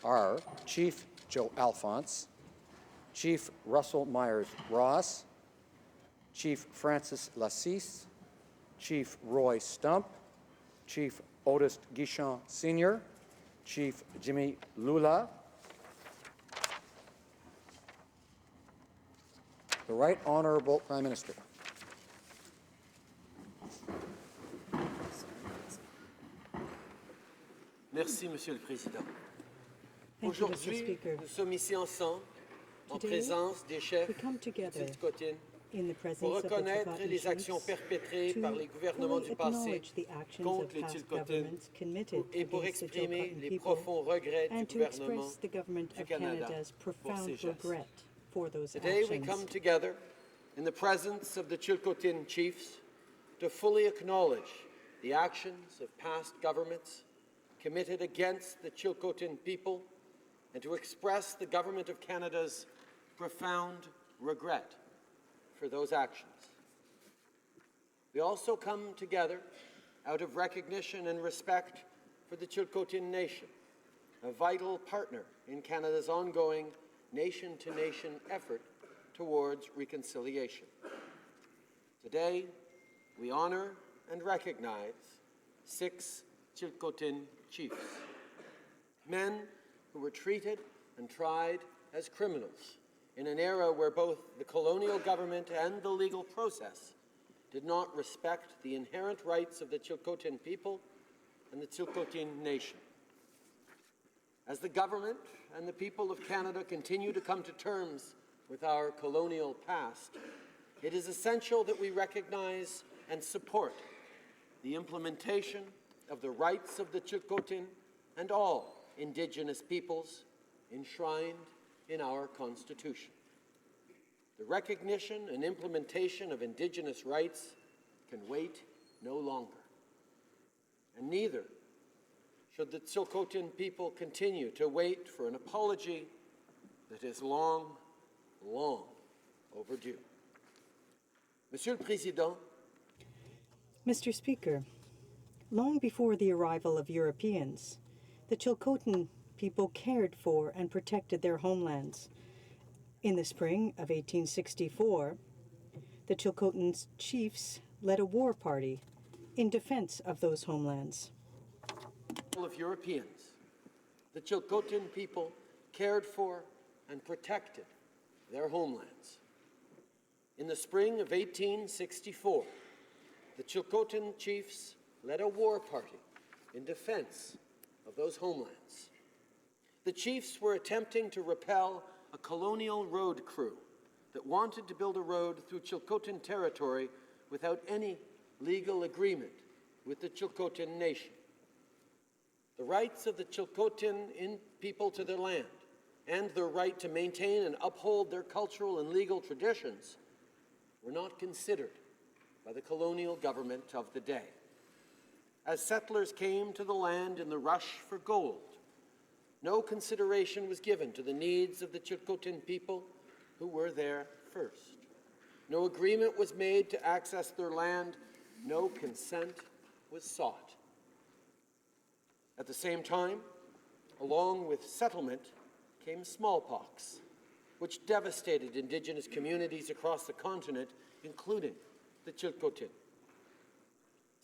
are Chief Joe Alphonse, Chief Russell Myers Ross, Chief Francis Lassise, Chief Roy Stump, Chief Otis Guichon Sr., Chief Jimmy Lula, the Right Honourable Prime Minister. Merci, Monsieur le Président. Thank you, Mr. Aujourd'hui, Speaker. nous sommes ici ensemble, en Today, présence des chefs we come de together Tsilhqot'in, in the pour presence of the reconnaître Tsilhqot'in les actions chiefs perpétrées to par les gouvernements fully du passé acknowledge the actions contre of les past Tsilhqot'in governments committed et pour against the exprimer Tsilhqot'in les people profonds regrets du and to gouvernement express the government du of Canada Canada's pour ces profound gestes. regret for those Today we come actions. together in the presence of the Tsilhqot'in chiefs to fully acknowledge the actions of past governments committed against the Tsilhqot'in people and to express the Government of Canada's profound regret for those actions. We also come together out of recognition and respect for the Tsilhqot'in nation, a vital partner in Canada's ongoing nation-to-nation effort towards reconciliation. Today, we honor and recognize 6 Tsilhqot'in chiefs, men who were treated and tried as criminals in an era where both the colonial government and the legal process did not respect the inherent rights of the Tsilhqot'in people and the Tsilhqot'in nation. As the government and the people of Canada continue to come to terms with our colonial past, it is essential that we recognize and support the implementation of the rights of the Tsilhqot'in and all Indigenous peoples enshrined in our Constitution. The recognition and implementation of Indigenous rights can wait no longer, and neither should the Tsilhqot'in people continue to wait for an apology that is long, long overdue. Monsieur le Président, Mr. Speaker, long before the arrival of Europeans, the Tsilhqot'in people cared for and protected their homelands. In the spring of 1864, the Tsilhqot'in chiefs led a war party in defense of those homelands. Of Europeans, the Tsilhqot'in people cared for and protected their homelands. In the spring of 1864, the Tsilhqot'in chiefs led a war party in defense of those homelands. The chiefs were attempting to repel a colonial road crew that wanted to build a road through Tsilhqot'in territory without any legal agreement with the Tsilhqot'in nation. The rights of the Tsilhqot'in people to their land and their right to maintain and uphold their cultural and legal traditions were not considered by the colonial government of the day. As settlers came to the land in the rush for gold, no consideration was given to the needs of the Tsilhqot'in people who were there first. No agreement was made to access their land. No consent was sought. At the same time, along with settlement came smallpox, which devastated Indigenous communities across the continent, including the Tsilhqot'in.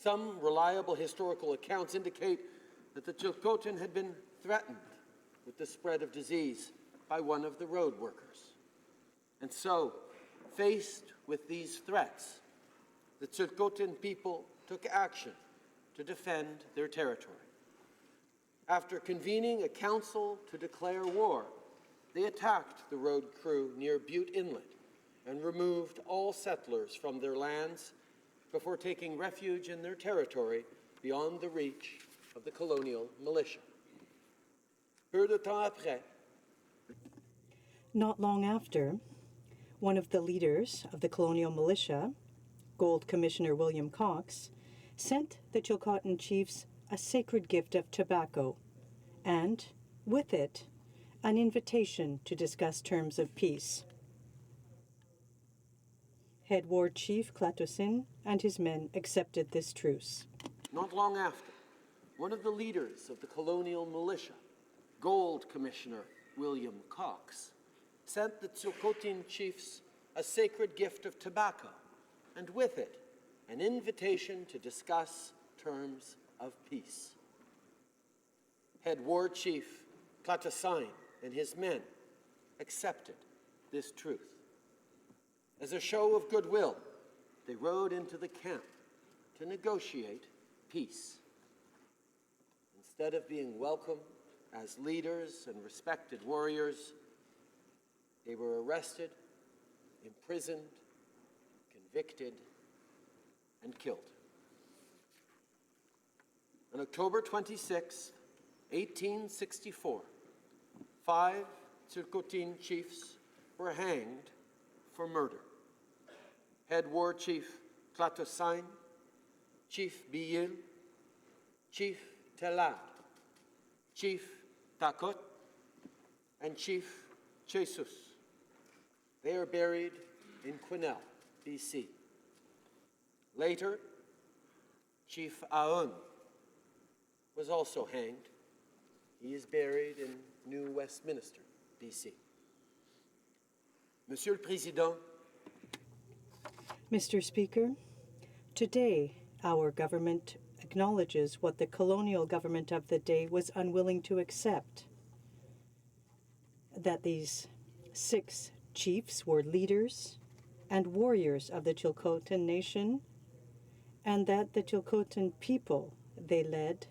Some reliable historical accounts indicate that the Tsilhqot'in had been threatened with the spread of disease by one of the road workers. And so, faced with these threats, the Tsilhqot'in people took action to defend their territory. After convening a council to declare war, they attacked the road crew near Butte Inlet and removed all settlers from their lands before taking refuge in their territory beyond the reach of the colonial militia. Peu de temps après, Not long after, one of the leaders of the colonial militia, Gold Commissioner William Cox, sent the Tsilhqot'in chiefs a sacred gift of tobacco and, with it, an invitation to discuss terms of peace. Head War Chief Tsilhqot'in and his men accepted this truce. not long after, one of the leaders of the colonial militia, Gold Commissioner William Cox sent the Tsilhqot'in chiefs a sacred gift of tobacco, and with it, an invitation to discuss terms of peace. Head War Chief Tsilhqot'in and his men accepted this truth. As a show of goodwill, they rode into the camp to negotiate peace. Instead of being welcomed as leaders and respected warriors, they were arrested, imprisoned, convicted, and killed. On October 26, 1864, 5 Tsilhqot'in chiefs were hanged for murder. Head War Chief Tsilhqot'in, Chief Biyil, Chief Telad, Chief Takot, and Chief Jesus. They are buried in Quesnel, BC. Later, Chief Aoun was also hanged. He is buried in New Westminster, BC. Monsieur le Président, Mr. Speaker, today our government acknowledges what the colonial government of the day was unwilling to accept, that these 6 chiefs were leaders and warriors of the Tsilhqot'in nation, and that the Tsilhqot'in people they led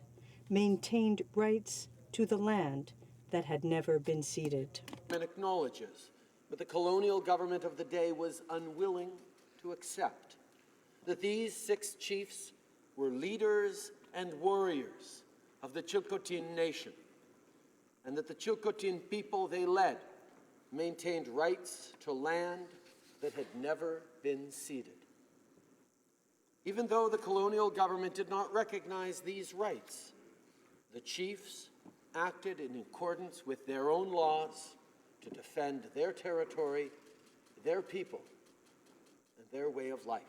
maintained rights to the land that had never been ceded. and acknowledges what the colonial government of the day was unwilling to accept, that these 6 chiefs were leaders and warriors of the Tsilhqot'in nation, and that the Tsilhqot'in people they led maintained rights to land that had never been ceded. Even though the colonial government did not recognize these rights, the chiefs acted in accordance with their own laws to defend their territory, their people, and their way of life.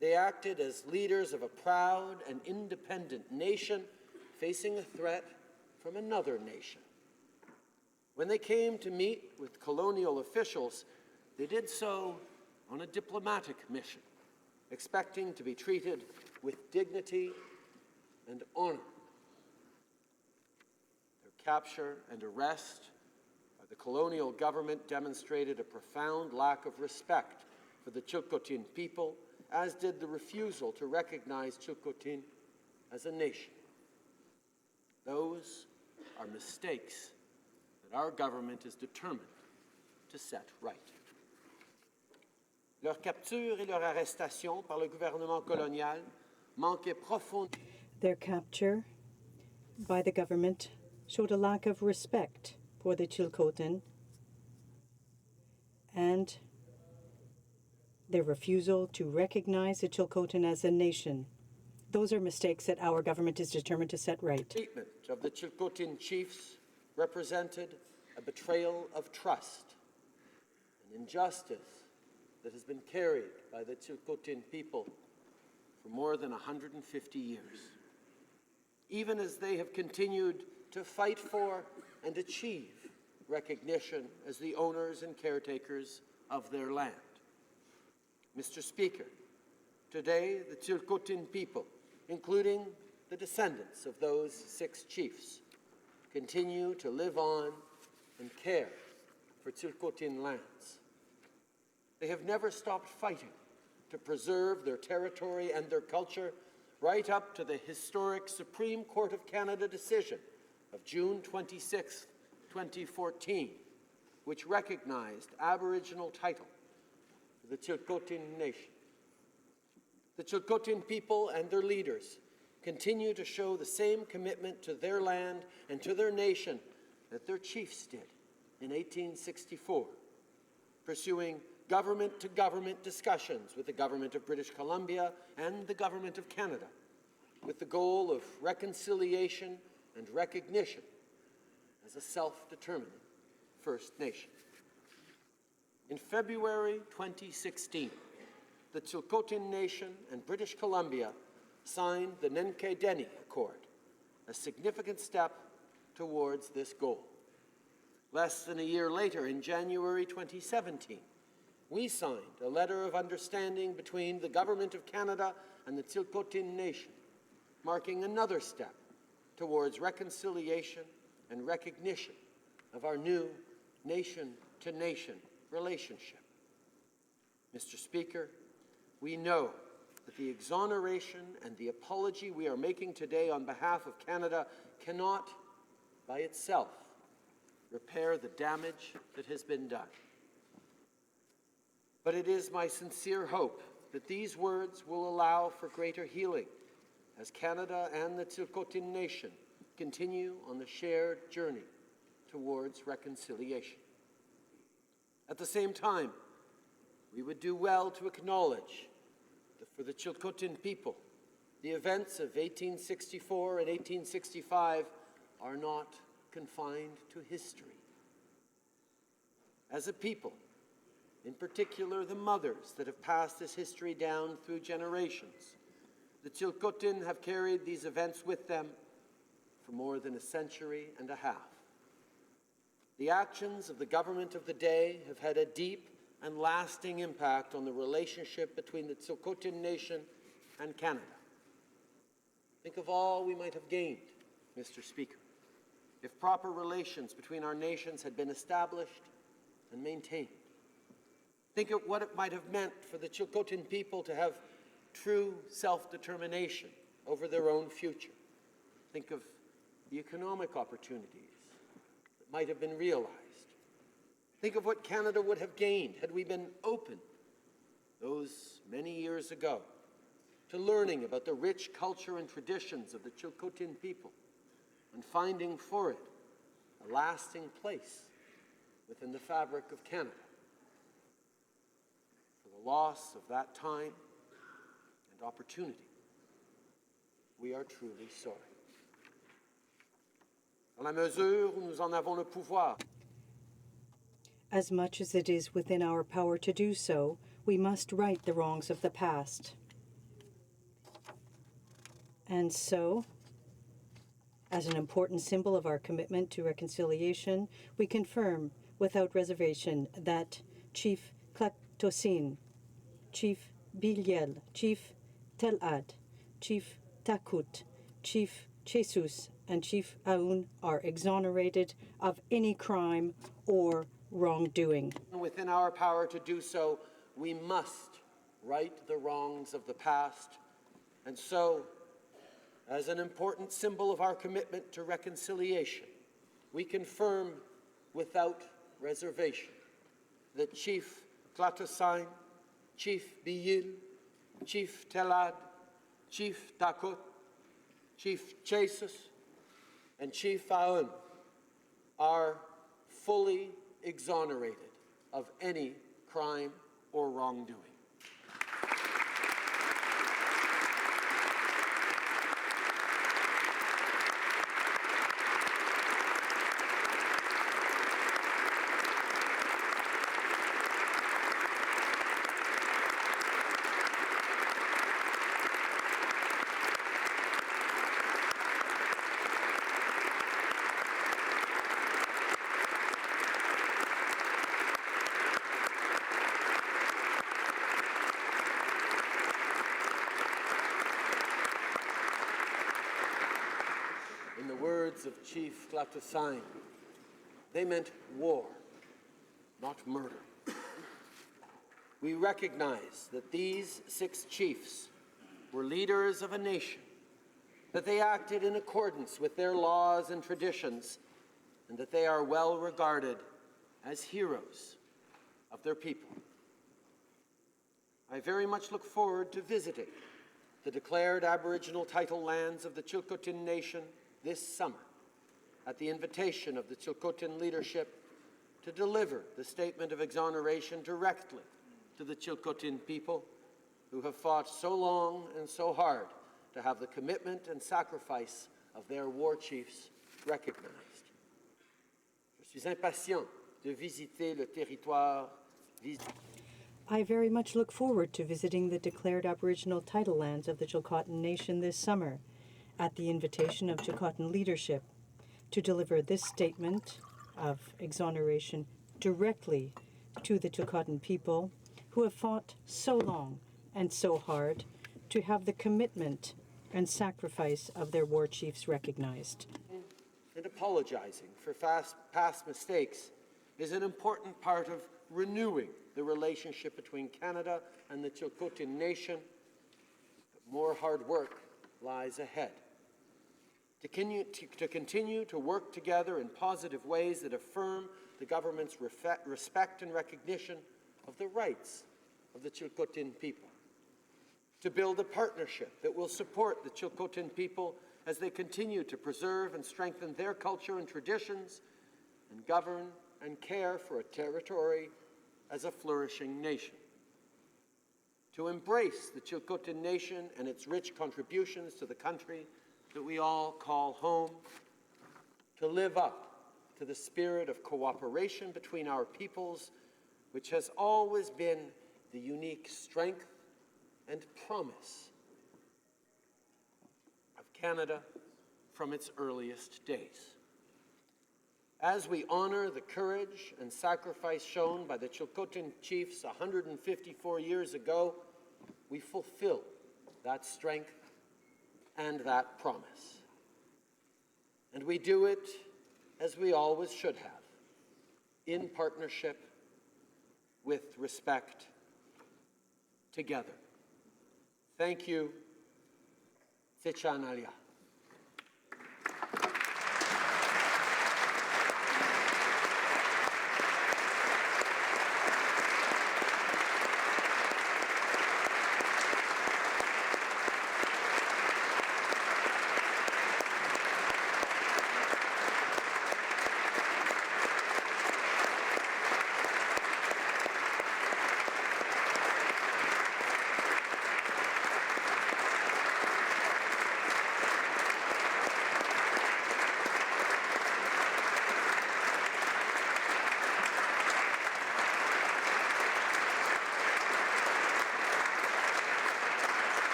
They acted as leaders of a proud and independent nation facing a threat from another nation. When they came to meet with colonial officials, they did so on a diplomatic mission, expecting to be treated with dignity and honor. Their capture and arrest by the colonial government demonstrated a profound lack of respect for the Tsilhqot'in people, as did the refusal to recognize Tsilhqot'in as a nation. Those are mistakes that our government is determined to set right. Leur capture et leur arrestation par le gouvernement colonial manquaient profondément. Their capture by the government showed a lack of respect for the Tsilhqot'in, and their refusal to recognize the Tsilhqot'in as a nation. Those are mistakes that our government is determined to set right. Treatment of the Tsilhqot'in chiefs represented a betrayal of trust, an injustice that has been carried by the Tsilhqot'in people for more than 150 years. Even as they have continued to fight for and achieve recognition as the owners and caretakers of their land. Mr. Speaker, today the Tsilhqot'in people, including the descendants of those 6 chiefs, continue to live on and care for Tsilhqot'in lands. They have never stopped fighting to preserve their territory and their culture, right up to the historic Supreme Court of Canada decision of June 26, 2014, which recognized Aboriginal title to the Tsilhqot'in nation. The Tsilhqot'in people and their leaders continue to show the same commitment to their land and to their nation that their chiefs did in 1864, pursuing government-to-government discussions with the government of British Columbia and the government of Canada, with the goal of reconciliation and recognition as a self-determining First Nation. In February 2016, the Tsilhqot'in Nation and British Columbia signed the Nenke Deni Accord, a significant step towards this goal. Less than a year later, in January 2017, we signed a letter of understanding between the Government of Canada and the Tsilhqot'in Nation, marking another step towards reconciliation and recognition of our new nation-to-nation relationship. Mr. Speaker, we know that the exoneration and the apology we are making today on behalf of Canada cannot, by itself, repair the damage that has been done. But it is my sincere hope that these words will allow for greater healing as Canada and the Tsilhqot'in Nation continue on the shared journey towards reconciliation. At the same time, we would do well to acknowledge that for the Tsilhqot'in people, the events of 1864 and 1865 are not confined to history. As a people, in particular the mothers that have passed this history down through generations, the Tsilhqot'in have carried these events with them for more than a century and a half. The actions of the government of the day have had a deep and lasting impact on the relationship between the Tsilhqot'in Nation and Canada. Think of all we might have gained, Mr. Speaker, if proper relations between our nations had been established and maintained. Think of what it might have meant for the Tsilhqot'in people to have true self-determination over their own future. Think of the economic opportunities that might have been realized. Think of what Canada would have gained had we been open those many years ago to learning about the rich culture and traditions of the Tsilhqot'in people and finding for it a lasting place within the fabric of Canada. For the loss of that time and opportunity, we are truly sorry. Dans la mesure où nous en avons le pouvoir, As much as it is within our power to do so, we must right the wrongs of the past. And so, as an important symbol of our commitment to reconciliation, we confirm without reservation that Chief Tsilhqot'in, Chief Biliel, Chief Telad, Chief Takut, Chief Jesus, and Chief Aoun are exonerated of any crime or wrongdoing. within our power to do so, we must right the wrongs of the past. And so, as an important symbol of our commitment to reconciliation, we confirm without reservation that Chief Tsilhqot'in, Chief Biliel, Chief Telad, Chief Takut, Chief Jesus, and Chief Aoun are fully exonerated of any crime or wrongdoing. In the words of Chief Tsilhqot'in, they meant war, not murder. We recognize that these 6 chiefs were leaders of a nation, that they acted in accordance with their laws and traditions, and that they are well regarded as heroes of their people. I very much look forward to visiting the declared Aboriginal title lands of the Tsilhqot'in Nation this summer at the invitation of the Tsilhqot'in leadership to deliver the statement of exoneration directly to the Tsilhqot'in people who have fought so long and so hard to have the commitment and sacrifice of their war chiefs recognized. Je suis impatient de visiter le territoire. I very much look forward to visiting the declared Aboriginal title lands of the Tsilhqot'in Nation this summer at the invitation of Tsilhqot'in leadership to deliver this statement of exoneration directly to the Tsilhqot'in people who have fought so long and so hard to have the commitment and sacrifice of their war chiefs recognized. And apologizing for past mistakes is an important part of renewing the relationship between Canada and the Tsilhqot'in nation. But more hard work lies ahead. To continue to work together in positive ways that affirm the government's respect and recognition of the rights of the Tsilhqot'in people. To build a partnership that will support the Tsilhqot'in people as they continue to preserve and strengthen their culture and traditions and govern and care for a territory as a flourishing nation. To embrace the Tsilhqot'in nation and its rich contributions to the country that we all call home. To live up to the spirit of cooperation between our peoples, which has always been the unique strength and promise of Canada from its earliest days. As we honor the courage and sacrifice shown by the Tsilhqot'in chiefs 154 years ago, we fulfill that strength and that promise. And we do it as we always should have, in partnership, with respect, together. Thank you. Tsilhqot'in.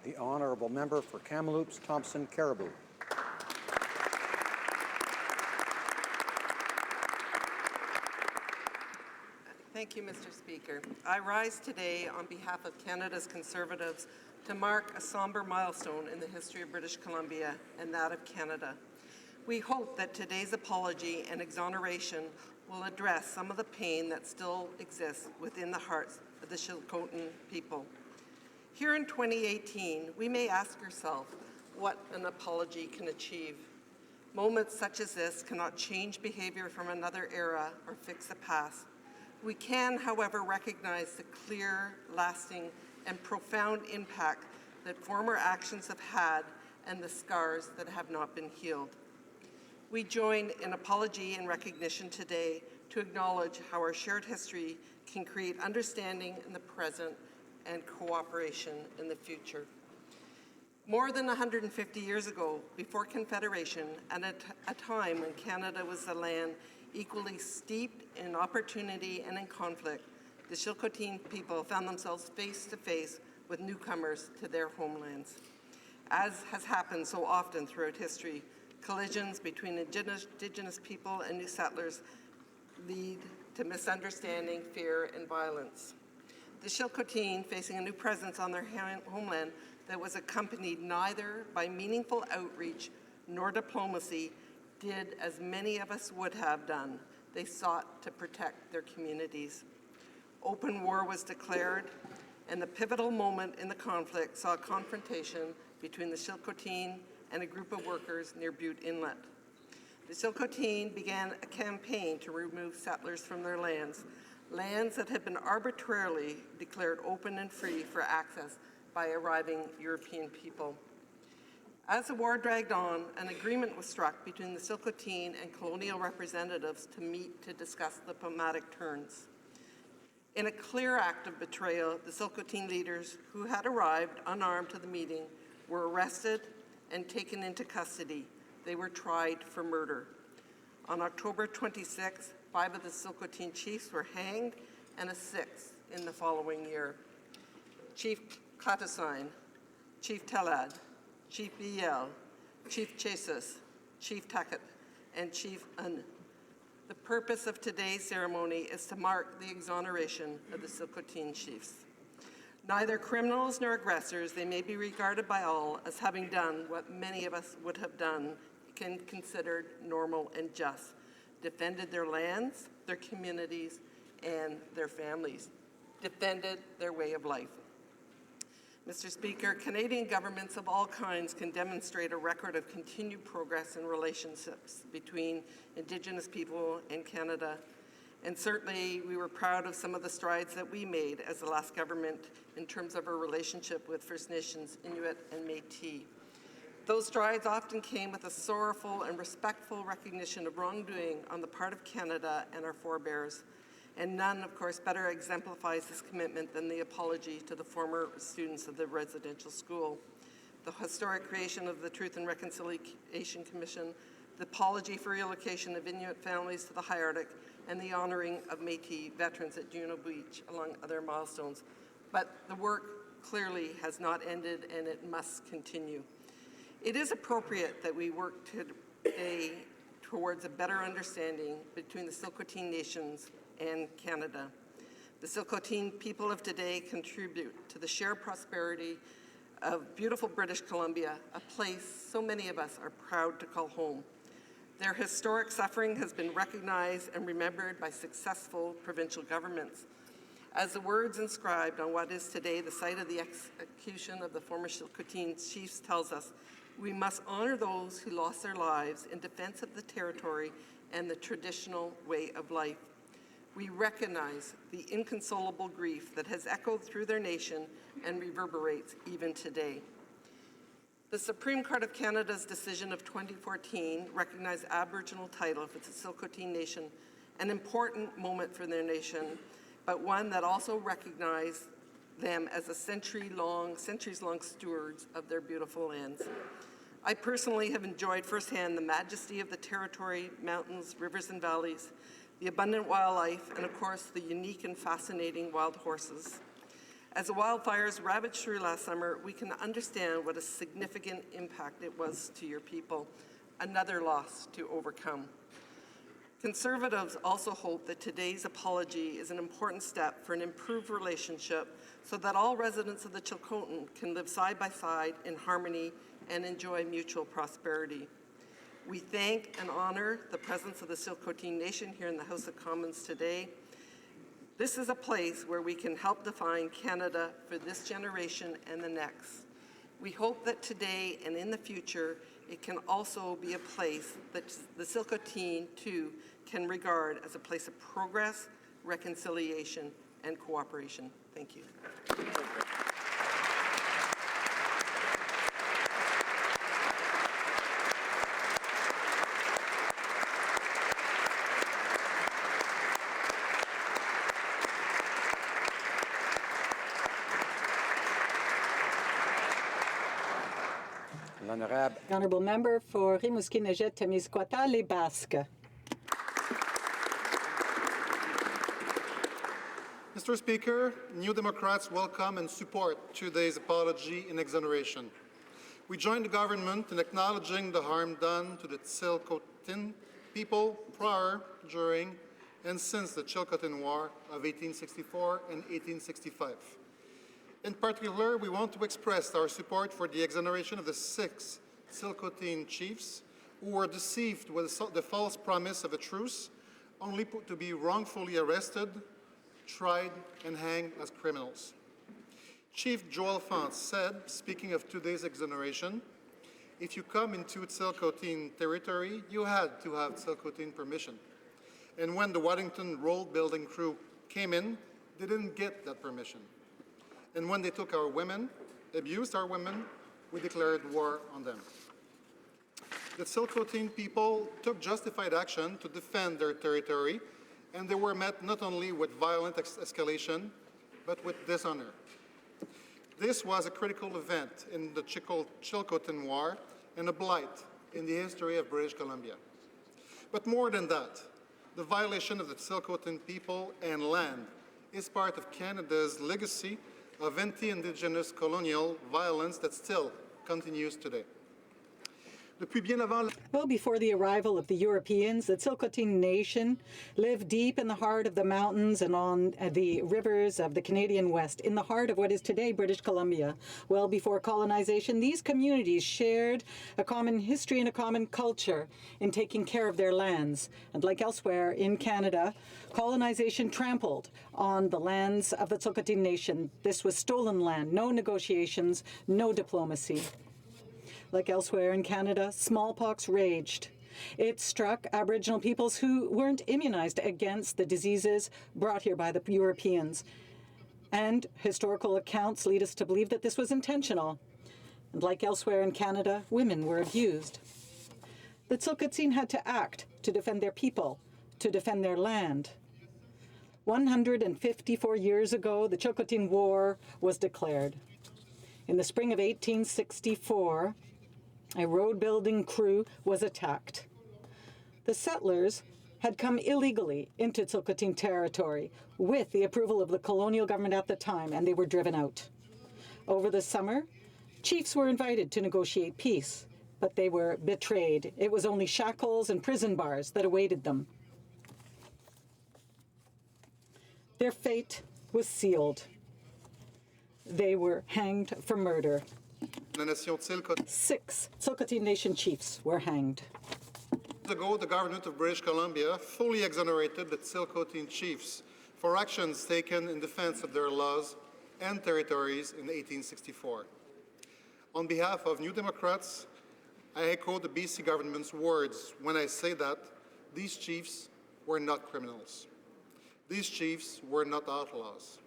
The honourable member for Kamloops, Thompson, Caribou. Thank you, Mr. Speaker. I rise today on behalf of Canada's Conservatives to mark a somber milestone in the history of British Columbia and that of Canada. We hope that today's apology and exoneration will address some of the pain that still exists within the hearts of the Tsilhqot'in people. Here in 2018, we may ask ourselves what an apology can achieve. Moments such as this cannot change behavior from another era or fix the past. We can, however, recognize the clear, lasting, and profound impact that former actions have had and the scars that have not been healed. We join in apology and recognition today to acknowledge how our shared history can create understanding in the present and cooperation in the future. More than 150 years ago, before Confederation, and at a time when Canada was a land equally steeped in opportunity and in conflict, the Tsilhqot'in people found themselves face to face with newcomers to their homelands. As has happened so often throughout history, collisions between Indigenous people and new settlers lead to misunderstanding, fear, and violence. The Tsilhqot'in, facing a new presence on their homeland that was accompanied neither by meaningful outreach nor diplomacy, did as many of us would have done. They sought to protect their communities. Open war was declared, and the pivotal moment in the conflict saw a confrontation between the Tsilhqot'in and a group of workers near Butte Inlet. The Tsilhqot'in began a campaign to remove settlers from their lands that had been arbitrarily declared open and free for access by arriving European people. As the war dragged on, an agreement was struck between the Tsilhqot'in and colonial representatives to meet to discuss diplomatic terms. In a clear act of betrayal, the Tsilhqot'in leaders who had arrived unarmed to the meeting were arrested and taken into custody. They were tried for murder. On October 26th, 5 of the Tsilhqot'in chiefs were hanged and a 6th in the following year. Chief Tsilhqot'in, Chief Talad, Chief Biel, Chief Chasis, Chief Tuckett, and Chief Un. The purpose of today's ceremony is to mark the exoneration of the Tsilhqot'in chiefs. Neither criminals nor aggressors, they may be regarded by all as having done what many of us would have done, considered normal and just, defended their lands, their communities, and their families, defended their way of life. Mr. Speaker, Canadian governments of all kinds can demonstrate a record of continued progress in relationships between Indigenous people and Canada. And certainly we were proud of some of the strides that we made as the last government in terms of our relationship with First Nations, Inuit, and Métis. Those strides often came with a sorrowful and respectful recognition of wrongdoing on the part of Canada and our forebears. And none, of course, better exemplifies this commitment than the apology to the former students of the residential school, the historic creation of the Truth and Reconciliation Commission, the apology for relocation of Inuit families to the High Arctic, and the honoring of Métis veterans at Juno Beach, among other milestones. But the work clearly has not ended, and it must continue. It is appropriate that we work today towards a better understanding between the Tsilhqot'in nations and Canada. The Tsilhqot'in people of today contribute to the shared prosperity of beautiful British Columbia, a place so many of us are proud to call home. Their historic suffering has been recognized and remembered by successful provincial governments. As the words inscribed on what is today the site of the execution of the former Tsilhqot'in chiefs tells us, we must honor those who lost their lives in defense of the territory and the traditional way of life. We recognize the inconsolable grief that has echoed through their nation and reverberates even today. The Supreme Court of Canada's decision of 2014 recognized Aboriginal title for the Tsilhqot'in Nation, an important moment for their nation, but one that also recognized them as a centuries-long stewards of their beautiful lands. I personally have enjoyed firsthand the majesty of the territory, mountains, rivers, and valleys, the abundant wildlife, and of course, the unique and fascinating wild horses. As the wildfires ravaged through last summer, we can understand what a significant impact it was to your people, another loss to overcome. Conservatives also hope that today's apology is an important step for an improved relationship so that all residents of the Tsilhqot'in can live side by side in harmony and enjoy mutual prosperity. We thank and honor the presence of the Tsilhqot'in Nation here in the House of Commons today. This is a place where we can help define Canada for this generation and the next. We hope that today and in the future, it can also be a place that the Tsilhqot'in, too, can regard as a place of progress, reconciliation, and cooperation. Thank you. L'honorable Honourable Member for Rimouski-Nejet-Témiscouata, les Basques. Mr. Speaker, New Democrats welcome and support today's apology and exoneration. We join the government in acknowledging the harm done to the Tsilhqot'in people prior, during, and since the Tsilhqot'in War of 1864 and 1865. In particular, we want to express our support for the exoneration of the 6 Tsilhqot'in chiefs who were deceived with the false promise of a truce, only to be wrongfully arrested, tried, and hanged as criminals. Chief Joel Font said, speaking of today's exoneration, if you come into Tsilhqot'in territory, you had to have Tsilhqot'in permission. And when the Waddington Road building crew came in, they didn't get that permission. And when they took our women, abused our women, we declared war on them. The Tsilhqot'in people took justified action to defend their territory, and they were met not only with violent escalation, but with dishonor. This was a critical event in the Tsilhqot'in War and a blight in the history of British Columbia. But more than that, the violation of the Tsilhqot'in people and land is part of Canada's legacy of anti-Indigenous colonial violence that still continues today. Well before the arrival of the Europeans, the Tsilhqot'in nation lived deep in the heart of the mountains and on the rivers of the Canadian West, in the heart of what is today British Columbia. Well before colonization, these communities shared a common history and a common culture in taking care of their lands. And like elsewhere in Canada, colonization trampled on the lands of the Tsilhqot'in nation. This was stolen land, no negotiations, no diplomacy. Like elsewhere in Canada, smallpox raged. It struck Aboriginal peoples who weren't immunized against the diseases brought here by the Europeans. And historical accounts lead us to believe that this was intentional. And like elsewhere in Canada, women were abused. The Tsilhqot'in had to act to defend their people, to defend their land. 154 years ago, the Tsilhqot'in War was declared. In the spring of 1864, a road-building crew was attacked. The settlers had come illegally into Tsilhqot'in territory with the approval of the colonial government at the time, and they were driven out. Over the summer, chiefs were invited to negotiate peace, but they were betrayed. It was only shackles and prison bars that awaited them. Their fate was sealed. They were hanged for murder. 6 Tsilhqot'in Nation chiefs were hanged. Ago, the government of British Columbia fully exonerated the Tsilhqot'in chiefs for actions taken in defense of their laws and territories in 1864. On behalf of New Democrats, I echo the BC government's words when I say that these chiefs were not criminals. These chiefs were not outlaws.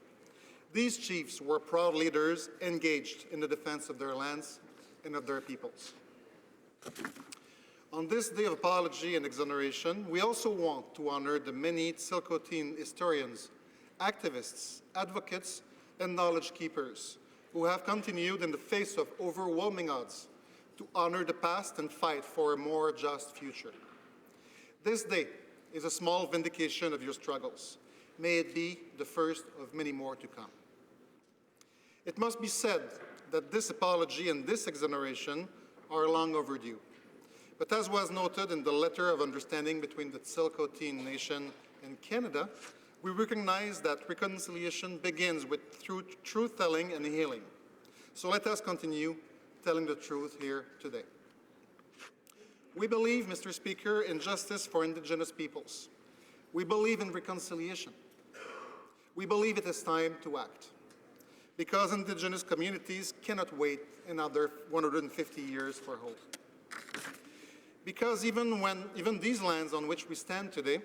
These chiefs were proud leaders engaged in the defense of their lands and of their peoples. On this day of apology and exoneration, we also want to honor the many Tsilhqot'in historians, activists, advocates, and knowledge keepers who have continued in the face of overwhelming odds to honor the past and fight for a more just future. This day is a small vindication of your struggles. May it be the first of many more to come. It must be said that this apology and this exoneration are long overdue. But as was noted in the letter of understanding between the Tsilhqot'in Nation and Canada, we recognize that reconciliation begins with truth-telling and healing. So let us continue telling the truth here today. We believe, Mr. Speaker, in justice for Indigenous peoples. We believe in reconciliation. We believe it is time to act, because Indigenous communities cannot wait another 150 years for hope. Because even these lands on which we stand today,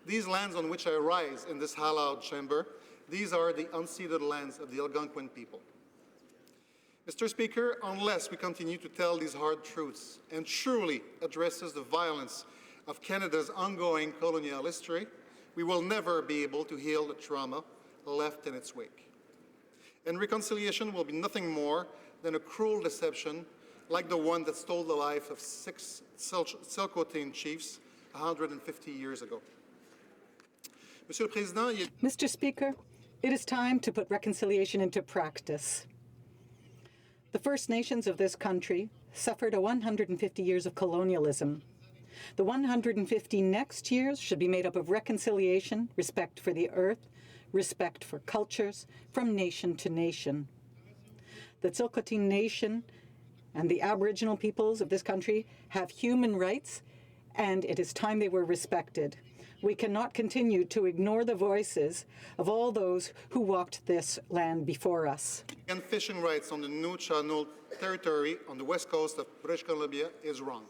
these lands on which I rise in this hallowed chamber, these are the unceded lands of the Algonquin people. Mr. Speaker, unless we continue to tell these hard truths and truly addresses the violence of Canada's ongoing colonial history, we will never be able to heal the trauma left in its wake. And reconciliation will be nothing more than a cruel deception like the one that stole the life of 6 Tsilhqot'in chiefs 150 years ago. Mr. Speaker, it is time to put reconciliation into practice. The First Nations of this country suffered 150 years of colonialism. The 150 next years should be made up of reconciliation, respect for the earth, respect for cultures, from nation to nation. The Tsilhqot'in Nation and the Aboriginal peoples of this country have human rights, and it is time they were respected. We cannot continue to ignore the voices of all those who walked this land before us. And fishing rights on the New Channel territory on the west coast of British Columbia is wrong.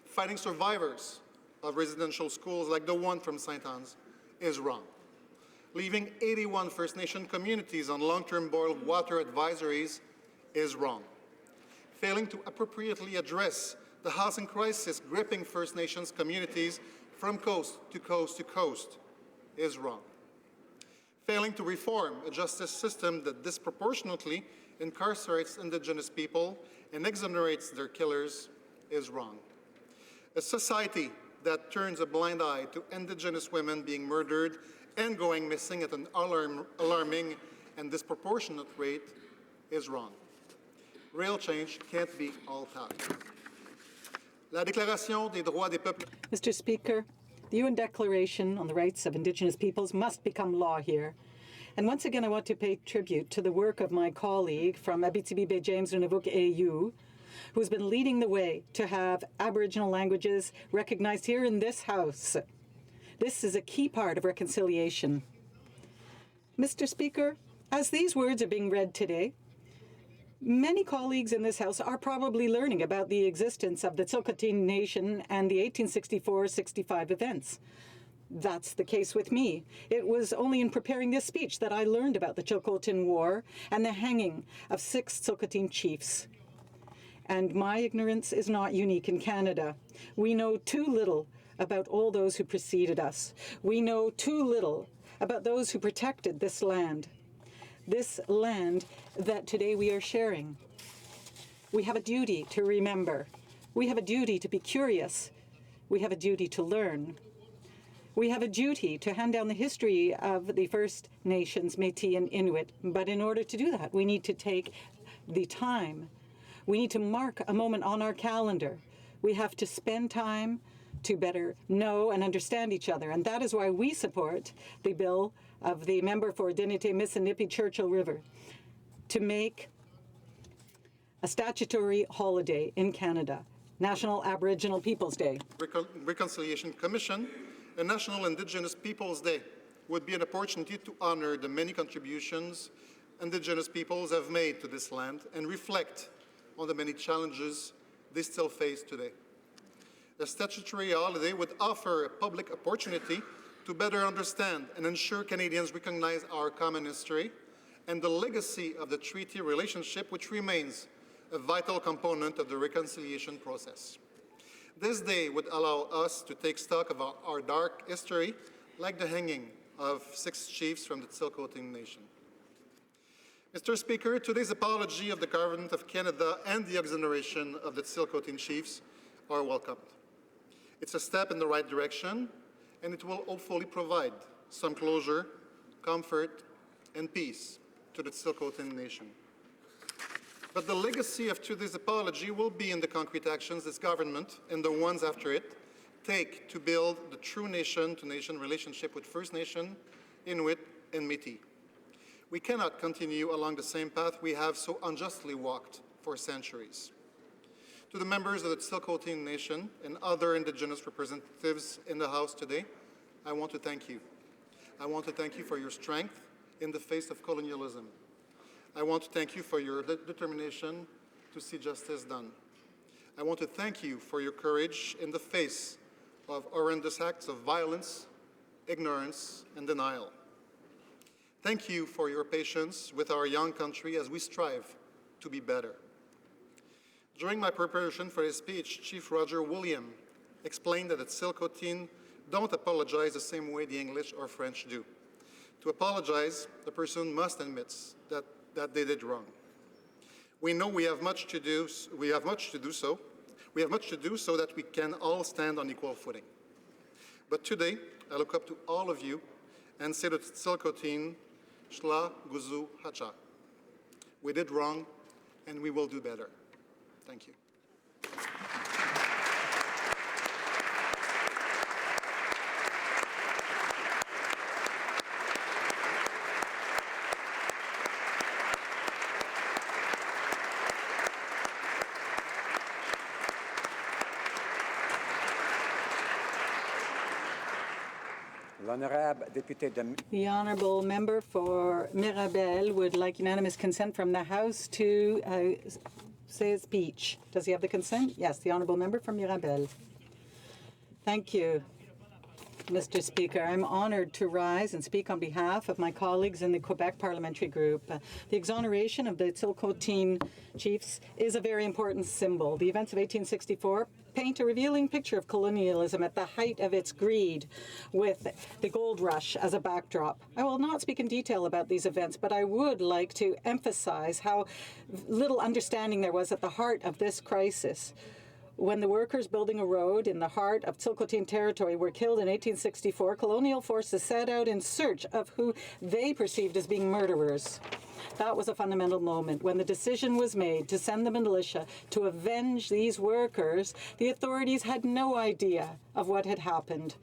Fighting survivors of residential schools like the one from St. Anne's is wrong. Leaving 81 First Nation communities on long-term boiled water advisories is wrong. Failing to appropriately address the housing crisis gripping First Nations communities from coast to coast to coast is wrong. Failing to reform a justice system that disproportionately incarcerates Indigenous people and exonerates their killers is wrong. A society that turns a blind eye to Indigenous women being murdered and going missing at an alarming and disproportionate rate is wrong. Real change can't be all talk. La Déclaration des droits des peuples. Mr. Speaker, the UN Declaration on the Rights of Indigenous Peoples must become law here. And once again, I want to pay tribute to the work of my colleague from Abitibi-Baie James Nunavut AU, who's been leading the way to have Aboriginal languages recognized here in this House. This is a key part of reconciliation. Mr. Speaker, as these words are being read today, many colleagues in this House are probably learning about the existence of the Tsilhqot'in Nation and the 1864-65 events. That's the case with me. It was only in preparing this speech that I learned about the Tsilhqot'in War and the hanging of 6 Tsilhqot'in chiefs. And my ignorance is not unique in Canada. We know too little about all those who preceded us. We know too little about those who protected this land that today we are sharing. We have a duty to remember. We have a duty to be curious. We have a duty to learn. We have a duty to hand down the history of the First Nations, Métis and Inuit, but in order to do that, we need to take the time. We need to mark a moment on our calendar. We have to spend time to better know and understand each other, and that is why we support the bill of the member for Dignité Missinippi Churchill River to make a statutory holiday in Canada, National Aboriginal Peoples Day. Reconciliation Commission, a National Indigenous Peoples Day would be an opportunity to honor the many contributions Indigenous peoples have made to this land and reflect on the many challenges they still face today. The statutory holiday would offer a public opportunity to better understand and ensure Canadians recognize our common history and the legacy of the treaty relationship, which remains a vital component of the reconciliation process. This day would allow us to take stock of our dark history, like the hanging of 6 chiefs from the Tsilhqot'in Nation. Mr. Speaker, today's apology of the Government of Canada and the exoneration of the Tsilhqot'in chiefs are welcomed. It's a step in the right direction, and it will hopefully provide some closure, comfort, and peace to the Tsilhqot'in Nation. But the legacy of today's apology will be in the concrete actions this government and the ones after it take to build the true nation-to-nation relationship with First Nation, Inuit, and Métis. We cannot continue along the same path we have so unjustly walked for centuries. To the members of the Tsilhqot'in Nation and other Indigenous representatives in the House today, I want to thank you. I want to thank you for your strength in the face of colonialism. I want to thank you for your determination to see justice done. I want to thank you for your courage in the face of horrendous acts of violence, ignorance, and denial. Thank you for your patience with our young country as we strive to be better. During my preparation for his speech, Chief Roger William explained that the Tsilhqot'in don't apologize the same way the English or French do. To apologize, the person must admit that they did wrong. We know we have much to do so that we can all stand on equal footing. But today, I look up to all of you and say to Tsilhqot'in, Shla Guzu Hacha. We did wrong, and we will do better. Thank you. The honourable member for Mirabel would like unanimous consent from the House to say a speech. Does he have the consent? Yes, the honourable member from Mirabel. Thank you, Mr. Speaker. I'm honoured to rise and speak on behalf of my colleagues in the Quebec Parliamentary Group. The exoneration of the Tsilhqot'in chiefs is a very important symbol. The events of 1864 paint a revealing picture of colonialism at the height of its greed, with the gold rush as a backdrop. I will not speak in detail about these events, but I would like to emphasize how little understanding there was at the heart of this crisis. When the workers building a road in the heart of Tsilhqot'in territory were killed in 1864, colonial forces set out in search of who they perceived as being murderers. That was a fundamental moment. When the decision was made to send the militia to avenge these workers, the authorities had no idea of what had happened.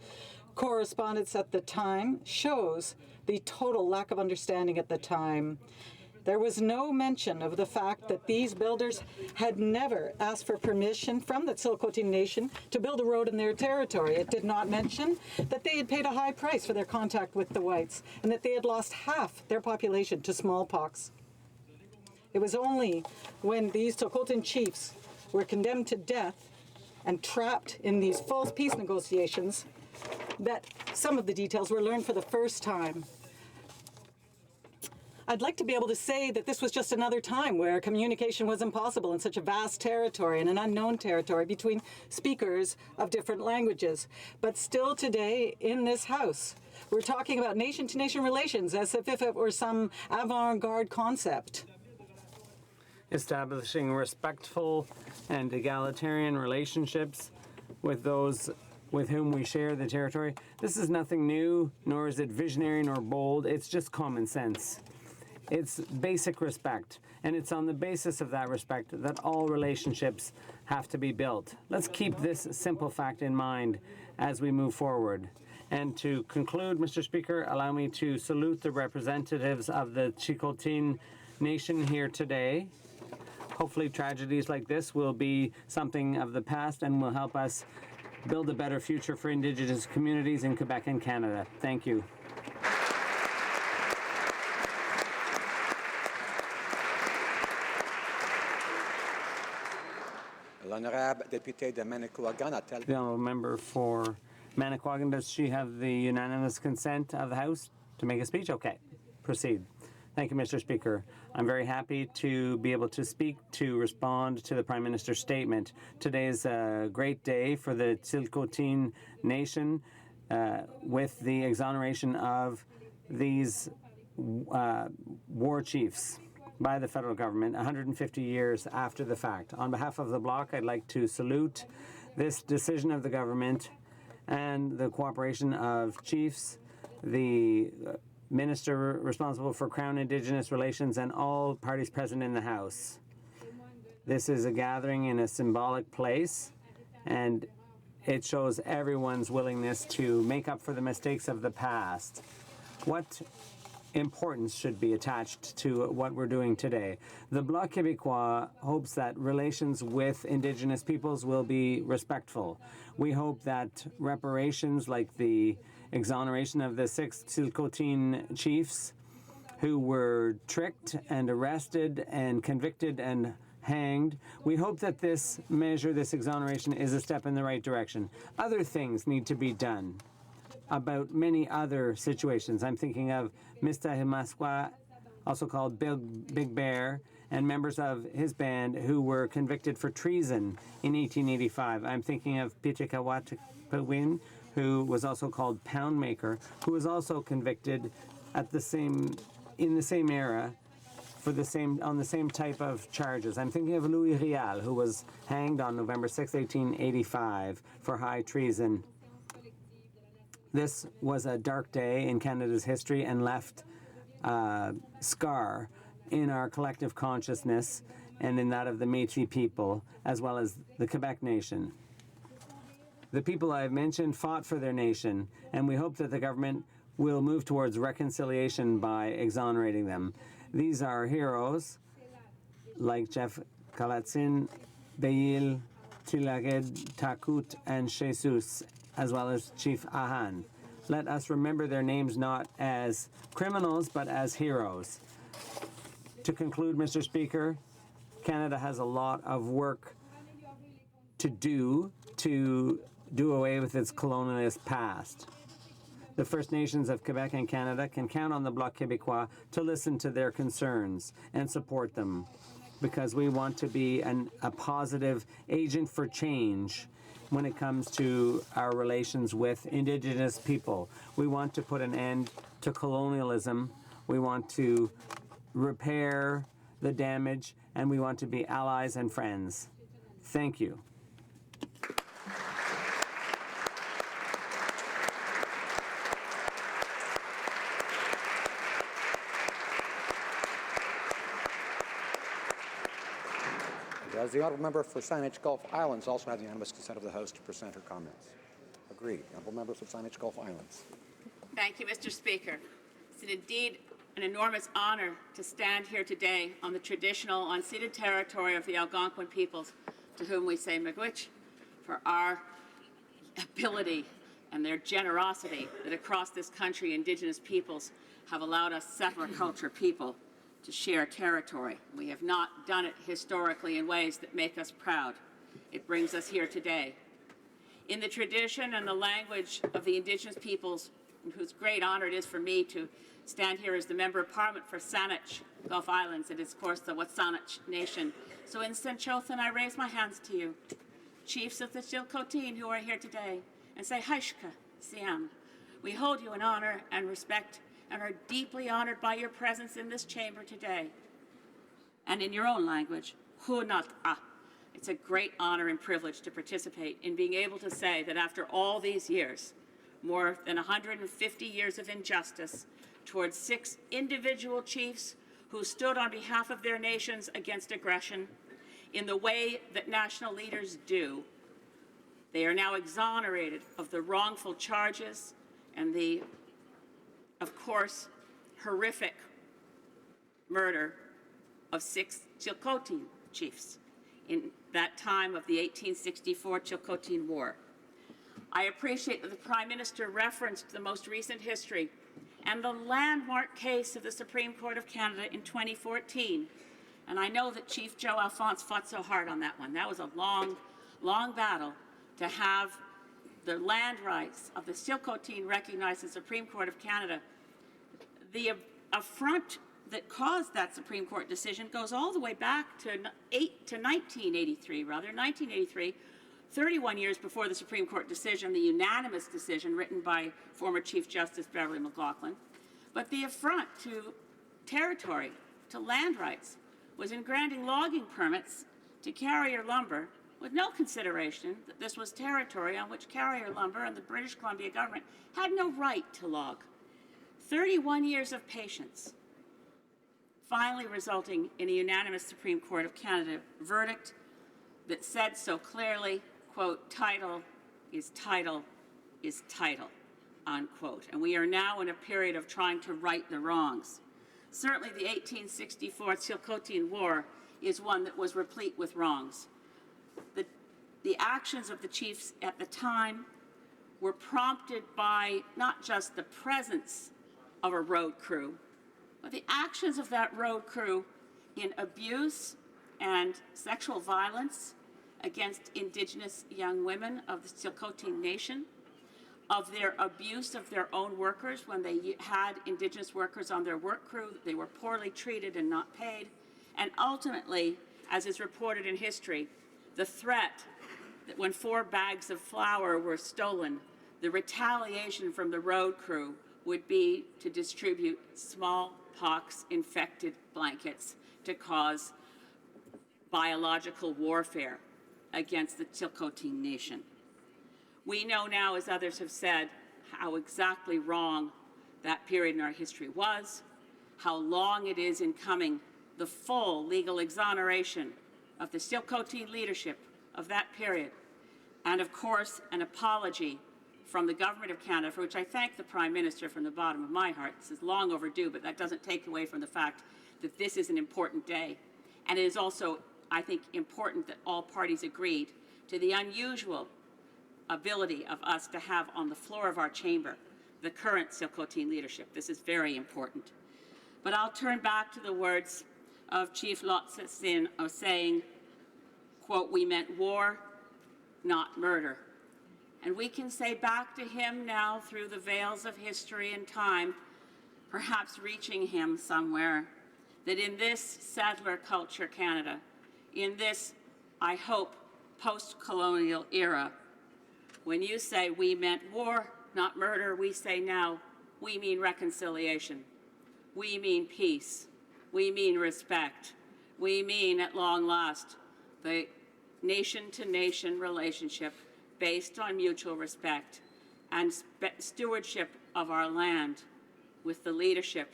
Correspondence at the time shows the total lack of understanding at the time. There was no mention of the fact that these builders had never asked for permission from the Tsilhqot'in Nation to build a road in their territory. It did not mention that they had paid a high price for their contact with the whites and that they had lost half their population to smallpox. It was only when these Tsilhqot'in chiefs were condemned to death and trapped in these false peace negotiations that some of the details were learned for the first time. I'd like to be able to say that this was just another time where communication was impossible in such a vast territory and an unknown territory between speakers of different languages. But still today in this House, we're talking about nation-to-nation relations as if it were some avant-garde concept. Establishing respectful and egalitarian relationships with those with whom we share the territory. This is nothing new, nor is it visionary nor bold. It's just common sense. It's basic respect, and it's on the basis of that respect that all relationships have to be built. Let's keep this simple fact in mind as we move forward. And to conclude, Mr. Speaker, allow me to salute the representatives of the Tsilhqot'in Nation here today. Hopefully tragedies like this will be something of the past and will help us build a better future for Indigenous communities in Quebec and Canada. Thank you. L'honorable député de Manicouagan a-t-elle... The honourable member for Manicouagan, does she have the unanimous consent of the House to make a speech? Okay, proceed. Thank you, Mr. Speaker. I'm very happy to be able to speak to respond to the Prime Minister's statement. Today is a great day for the Tsilhqot'in Nation with the exoneration of these war chiefs by the federal government 150 years after the fact. On behalf of the Bloc, I'd like to salute this decision of the government and the cooperation of chiefs, the Minister responsible for Crown Indigenous Relations, and all parties present in the House. This is a gathering in a symbolic place, and it shows everyone's willingness to make up for the mistakes of the past. What importance should be attached to what we're doing today? The Bloc Québécois hopes that relations with Indigenous peoples will be respectful. We hope that reparations like the exoneration of the 6 Tsilhqot'in chiefs who were tricked and arrested and convicted and hanged, we hope that this measure, this exoneration, is a step in the right direction. Other things need to be done about many other situations. I'm thinking of Mr. Himasqua, also called Big Bear, and members of his band who were convicted for treason in 1885. I'm thinking of Tsilhqot'in, who was also called Poundmaker, who was also convicted in the same era on the same type of charges. I'm thinking of Louis Rial, who was hanged on November 6, 1885 for high treason. This was a dark day in Canada's history and left a scar in our collective consciousness and in that of the Métis people, as well as the Quebec nation. The people I've mentioned fought for their nation, and we hope that the government will move towards reconciliation by exonerating them. These are heroes like Jeff Kalatzin, Beil, Tsilhqot'in, and Jesus, as well as Chief Ahan. Let us remember their names not as criminals, but as heroes. To conclude, Mr. Speaker, Canada has a lot of work to do away with its colonialist past. The First Nations of Quebec and Canada can count on the Bloc Québécois to listen to their concerns and support them, because we want to be a positive agent for change when it comes to our relations with Indigenous people. We want to put an end to colonialism. We want to repair the damage, and we want to be allies and friends. Thank you. Does the honourable member for Saanich Gulf Islands also have the unanimous consent of the host to present her comments? Agreed. Honourable member for Saanich Gulf Islands. Thank you, Mr. Speaker. It's indeed an enormous honor to stand here today on the traditional unceded territory of the Algonquin peoples, to whom we say miigwech, for our ability and their generosity that across this country Indigenous peoples have allowed us settler culture people to share territory. We have not done it historically in ways that make us proud. It brings us here today. In the tradition and the language of the Indigenous peoples, whose great honor it is for me to stand here as the Member of Parliament for Saanich Gulf Islands. It is, of course, the Wet'suwet'en Nation. So in Tsilhqot'in, I raise my hands to you, chiefs of the Tsilhqot'in who are here today, and say, Haishka Siam. We hold you in honor and respect and are deeply honored by your presence in this chamber today. And in your own language, Hunat'a. It's a great honor and privilege to participate in being able to say that after all these years, more than 150 years of injustice towards 6 individual chiefs who stood on behalf of their nations against aggression in the way that national leaders do, they are now exonerated of the wrongful charges and the, of course, horrific murder of 6 Tsilhqot'in chiefs in that time of the 1864 Tsilhqot'in War. I appreciate that the Prime Minister referenced the most recent history and the landmark case of the Supreme Court of Canada in 2014. And I know that Chief Joe Alphonse fought so hard on that one. That was a long, long battle to have the land rights of the Tsilhqot'in recognized in the Supreme Court of Canada. The affront that caused that Supreme Court decision goes all the way back to 1983, 31 years before the Supreme Court decision, the unanimous decision written by former Chief Justice Beverly McLaughlin. But the affront to territory, to land rights, was in granting logging permits to Carrier Lumber with no consideration that this was territory on which Carrier Lumber and the British Columbia government had no right to log. 31 years of patience, finally resulting in a unanimous Supreme Court of Canada verdict that said so clearly, quote, title is title is title, unquote. And we are now in a period of trying to right the wrongs. Certainly the 1864 Tsilhqot'in War is one that was replete with wrongs. The actions of the chiefs at the time were prompted by not just the presence of a road crew, but the actions of that road crew in abuse and sexual violence against Indigenous young women of the Tsilhqot'in Nation, of their abuse of their own workers when they had Indigenous workers on their work crew. They were poorly treated and not paid. And ultimately, as is reported in history, the threat that when 4 bags of flour were stolen, the retaliation from the road crew would be to distribute smallpox-infected blankets to cause biological warfare against the Tsilhqot'in Nation. We know now, as others have said, how exactly wrong that period in our history was, how long it is in coming the full legal exoneration of the Tsilhqot'in leadership of that period, and of course an apology from the Government of Canada, for which I thank the Prime Minister from the bottom of my heart. This is long overdue, but that doesn't take away from the fact that this is an important day. And it is also, I think, important that all parties agreed to the unusual ability of us to have on the floor of our chamber the current Tsilhqot'in leadership. This is very important. But I'll turn back to the words of Chief Tsilhqot'in of saying, quote, we meant war, not murder. And we can say back to him now through the veils of history and time, perhaps reaching him somewhere, that in this settler culture Canada, in this, I hope, post-colonial era, when you say we meant war, not murder, we say now, we mean reconciliation. We mean peace. We mean respect. We mean, at long last, the nation-to-nation relationship based on mutual respect and stewardship of our land with the leadership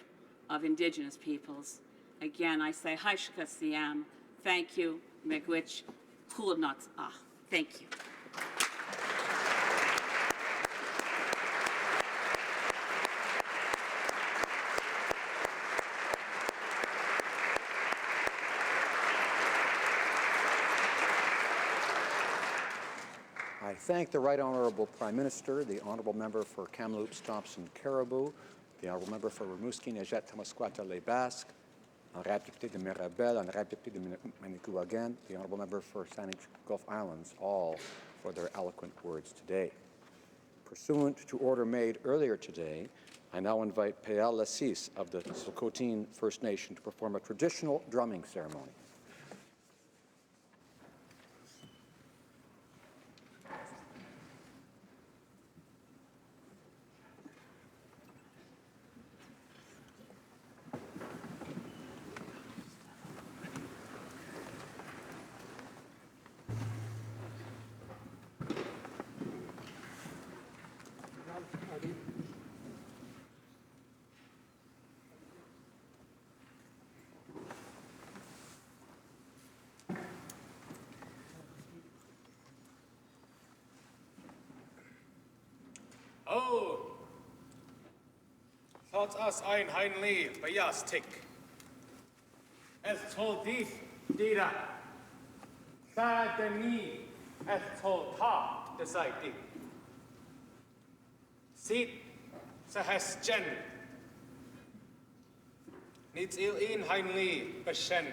of Indigenous peoples. Again, I say, Haishka Siam, thank you, miigwech coolnots. Thank you. I thank the Right Honourable Prime Minister, the Honourable Member for Kamloops, Thompson, Caribou, the Honourable Member for Rimouski, Nejet, Tamasquata, Les Basques, Honourable Député de Mirabel, Honourable Député de Manicouagan, the Honourable Member for Saanich Gulf Islands, all for their eloquent words today. Pursuant to order made earlier today, I now invite Payal Lassis of the Tsilhqot'in First Nation to perform a traditional drumming ceremony. Oh, thought us ein heinli bayastik. Es told dies, dira. Sa de me, es told ta, decided. Sit, sa has gen. Needs il ein heinli beshen.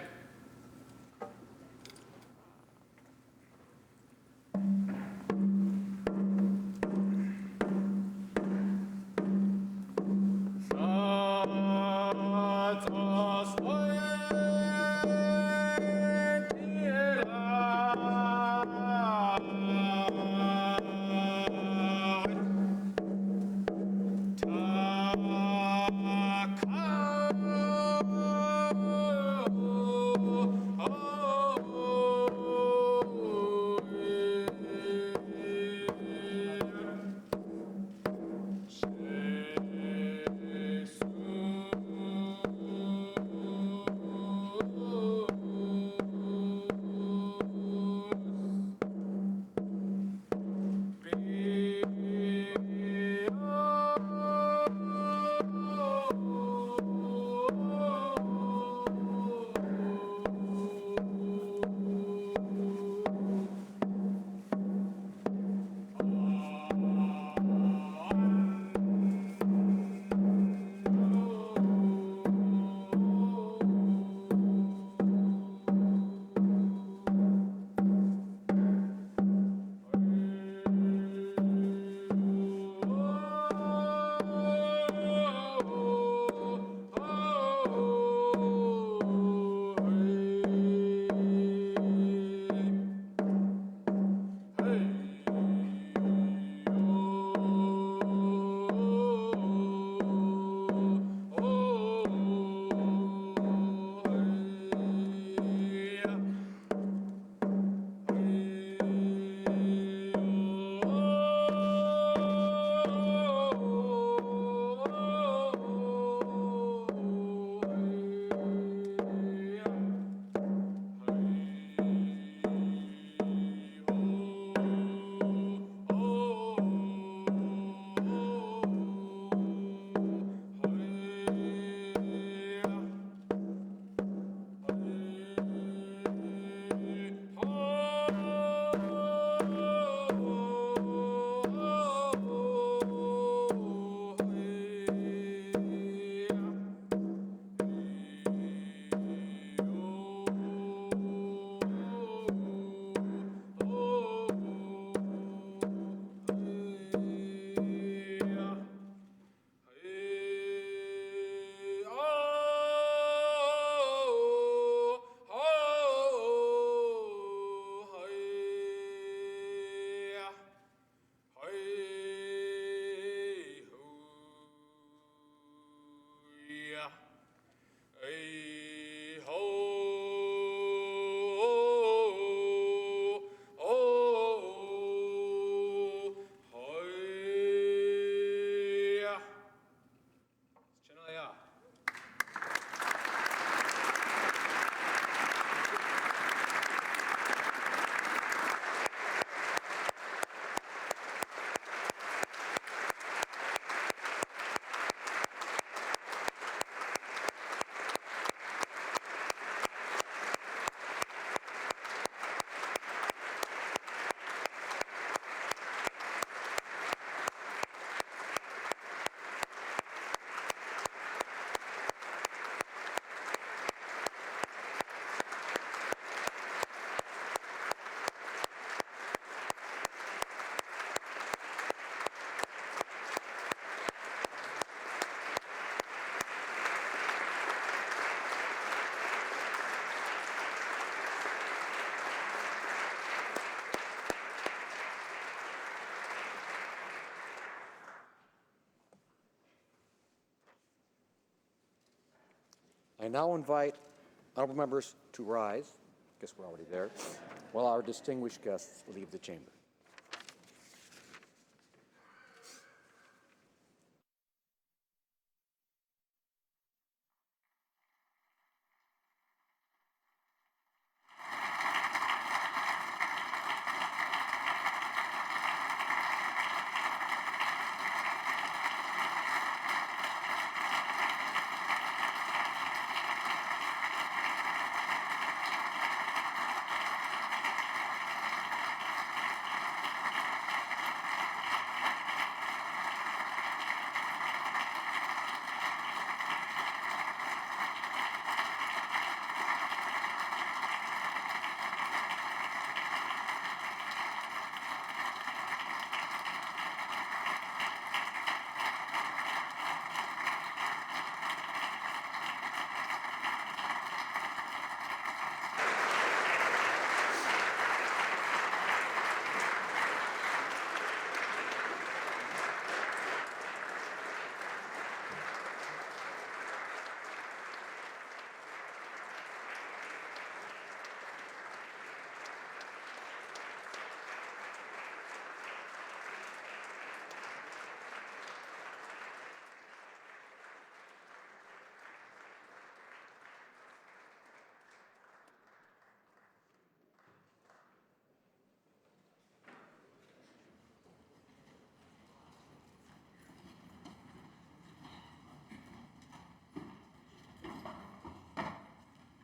I now invite honourable members to rise, I guess we're already there, while our distinguished guests leave the chamber.